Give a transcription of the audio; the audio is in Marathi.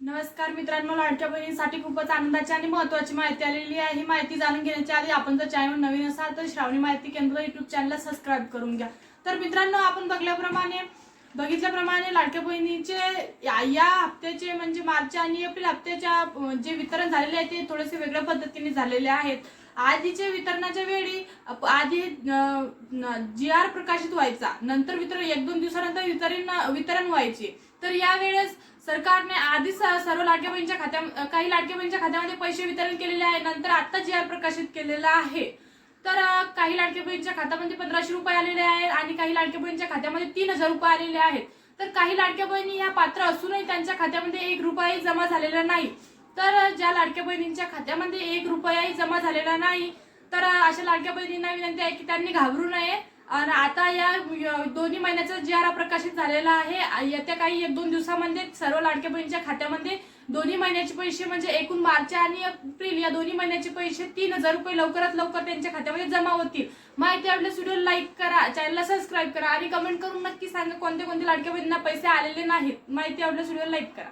नमस्कार मित्रांनो, लाडक्या बहिणींसाठी खूपच आनंदाची आणि महत्त्वाची माहिती आलेली आहे। ही माहिती जाणून घेण्याच्या आधी आपण जर चॅनल नवीन असाल तर श्रावणी माहिती केंद्र YouTube चॅनलला सबस्क्राइब करून घ्या। तर मित्रांनो, आपण बघितल्याप्रमाणे लाडक्या बहिणीचे या हप्त्याचे म्हणजे मार्च आणि एप्रिल हप्त्याच्या जे वितरण झालेले आहे ते थोडेसे वेगळ्या पद्धतीने झालेले आहेत। आधीचे वितरणाच्या वेळी आधी GR प्रकाशित व्हायचा, नंतर वितरण 1-2 दिवसानंतर वितरण व्हायचे। तर या वेळेस सरकारने आधी सर्व लाडक्या बहिणींच्या काही लाडक्या बहिणींच्या खात्यामध्ये पैसे वितरण केलेले आहे, नंतर आता GR प्रकाशित केलेला आहे। तर काही लाडक्या बहिणींच्या खात्यामध्ये 1500 रुपये आलेले आहेत आणि काही लाडक्या बहिणींच्या खात्यामध्ये 3000 रुपये आलेले आहेत। तर काही लाडक्या बहिणी या पात्र असूनही त्यांच्या खात्यामध्ये 1 रुपयाही जमा झालेला नाही। तर ज्या लाडक्या बहिणींच्या खात्यामध्ये 1 रुपयाही जमा झालेला नाही, तर अशा लाडक्या बहिणींना विनंती आहे की त्यांनी घाबरू नये। आणि आता या दोन्ही महिन्याचा GR प्रकाशित झालेला आहे। येत्या काही 1-2 दिवसांमध्ये सर्व लाडक्या बहिणींच्या खात्यामध्ये दोन्ही महिन्याचे पैसे म्हणजे एकूण मार्च आणि एप्रिल या दोन्ही महिन्याचे पैसे 3000 रुपये लवकरात लवकर त्यांच्या खात्यामध्ये जमा होतील। माहिती आवडल्यास व्हिडिओ लाईक करा, चॅनलला सबस्क्राइब करा आणि कमेंट करून नक्की सांगा कोणत्या कोणत्या लाडक्या बहिणींना पैसे आलेले नाहीत। माहिती आवडल्यास व्हिडिओ लाईक करा।